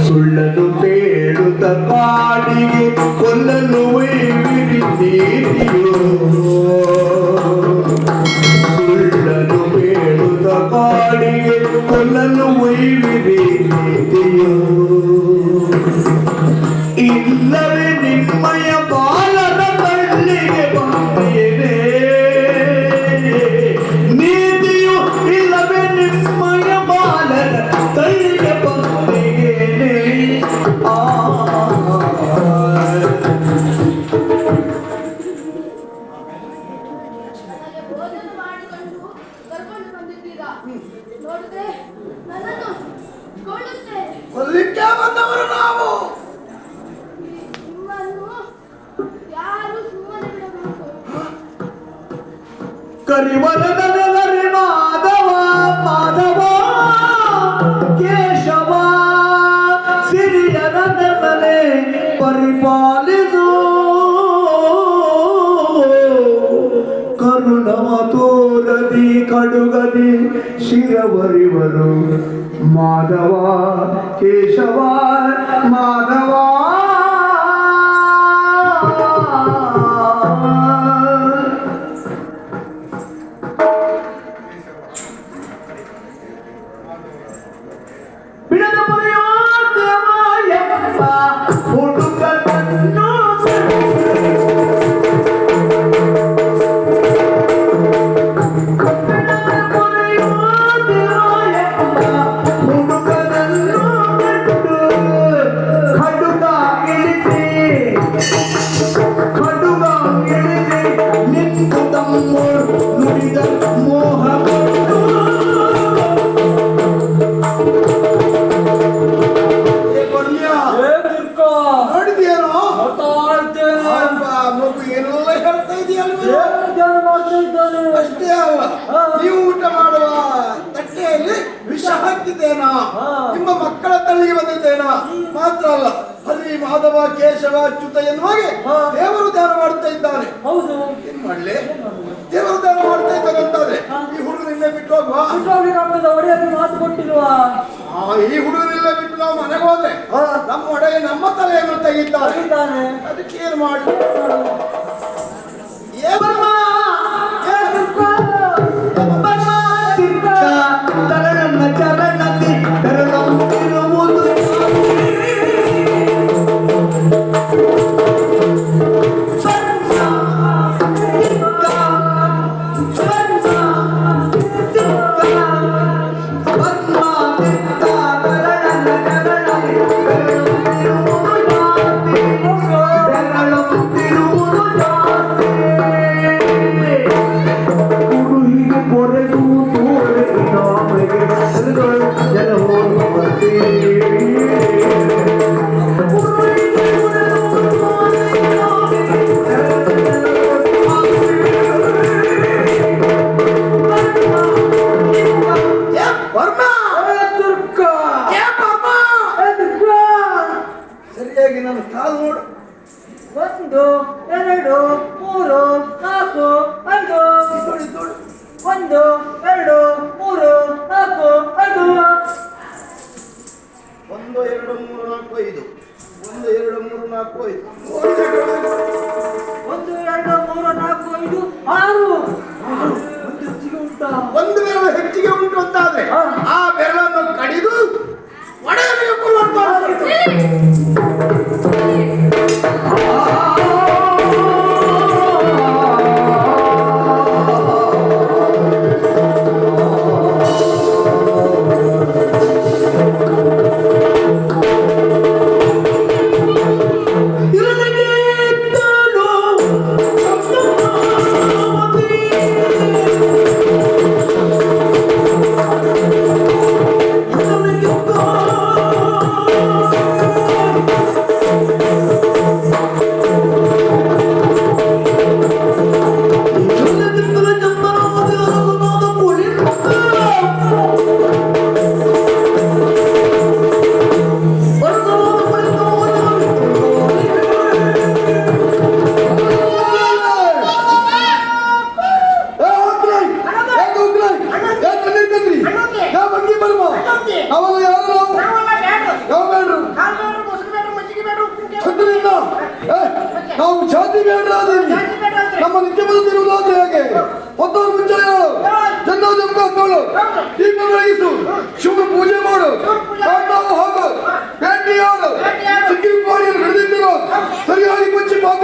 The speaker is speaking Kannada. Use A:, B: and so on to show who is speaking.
A: ಸುಳ್ಳನು ಬೇಡುತ್ತ ಕಾಡಿಗೆ ಕೊಲ್ಲಲು ನೀತಿಯೋ ಸುಳ್ಳನು ಬೇಡುತ್ತ ಕಾಡಿಗೆ ಕೊಲ್ಲಲು ನೀತಿಯೋ ಇಲ್ಲವೇ ನಿಮ್ಮಯ ಬಾಲನ ಬಳ್ಳಿಗೆ ಬಂದೇನೆ ನೀತಿಯು ಇಲ್ಲವೇ ನಿಮ್ಮಯ ಬಾಲನ ತಳ್ಳಿಗೆ ಬಂದೇನೆ
B: ಕೊಲ್ಲಿಕ್ಕೆ ಬಂದವರು ನಾವು
A: ಕರಿವಲದಲ್ಲಿ ಮಾಧವ ಮಾಧವ ಕೇಶವ ಸಿರಿಯರ ನೆಲೆ ಪರಿಪಾಲಿಸು ಕರುಣವ ತೋರದಿ ಕಡುಗದಿ ಶಿರವರಿವರು ಮಾಧವ ಕೇಶವ ಮಾಧವ ಬಿಡದ ಪುರಿಯೋ ದೇವಾಯಪ್ಪ ಹುಡುಗನನ್ನು
B: ಅಷ್ಟೇ ಅಲ್ಲ, ನೀವು ಊಟ ಮಾಡುವ ತಟ್ಟೆಯಲ್ಲಿ ವಿಷ ಹಾಕಿದ್ದೇನಾ, ನಿಮ್ಮ ಮಕ್ಕಳ ತಳ್ಳಿಗೆ ಬಂದಿದ್ದೇನಾ ಮಾತ್ರ ಅಲ್ಲ, ಹರಿ ಮಾಧವ ಕೇಶವ ಅಚ್ಯುತ ಎನ್ನುವ ಹಾಗೆ ದೇವರು ಧ್ಯಾನ ಮಾಡುತ್ತಾ ಇದ್ದಾನೆ.
C: ಹೌದು,
B: ಏನ್ ಮಾಡ್ಲಿ, ದೇವರು ಧ್ಯಾನ ಮಾಡ್ತಾ ಇದ್ದಾಗಂತಾದ್ರೆ ಈ ಹುಡುಗನಿಂದ ಬಿಟ್ಟು ಹೋಗುವ,
C: ಒಡೆಯಲ್ಲಿ ಮಾತು ಕೊಟ್ಟಿಲ್ವಾ?
B: ಈ ಹುಡುಗನಿಂದ ಬಿಟ್ಟು ನಾವು ಮನೆಗೆ ಹೋದ್ರೆ ನಮ್ಮ ಒಡೆಯ ನಮ್ಮ ತಲೆಯನ್ನು ತೆಗಿದ್ದಾನೆ. ಅದಕ್ಕೆ ಏನ್ ಮಾಡಿ ಸರಿಯಾಗಿ ನಾನು ಕಾಲು ನೋಡು.
C: 1 2 3 4 5 1 2 3 4 5
B: 1 2 3 4 5 1 2 3 4 5 ಒಂದು ಬೆರಳು ಹೆಚ್ಚಿಗೆ ಉಂಟು ಅಂತಾದ್ರೆ ಆ ಬೆರಳನ್ನು ಕಡಿದು ಒಡೆಯನಿಗೆ ಕೊಡುವಂತ ದೀಪ ಬೆಳಗಿಸು, ಶಿವ ಪೂಜೆ ಮಾಡು, ಹೋಗು, ಭೇಟಿಯಾಡು, ಸಿಕ್ಕಿ ಪಾಡಿಯನ್ನು ಹಿಡಿದಿಟ್ಟಿರು, ಸರಿಯಾಗಿ ಮುಚ್ಚಿ ಭಾಗ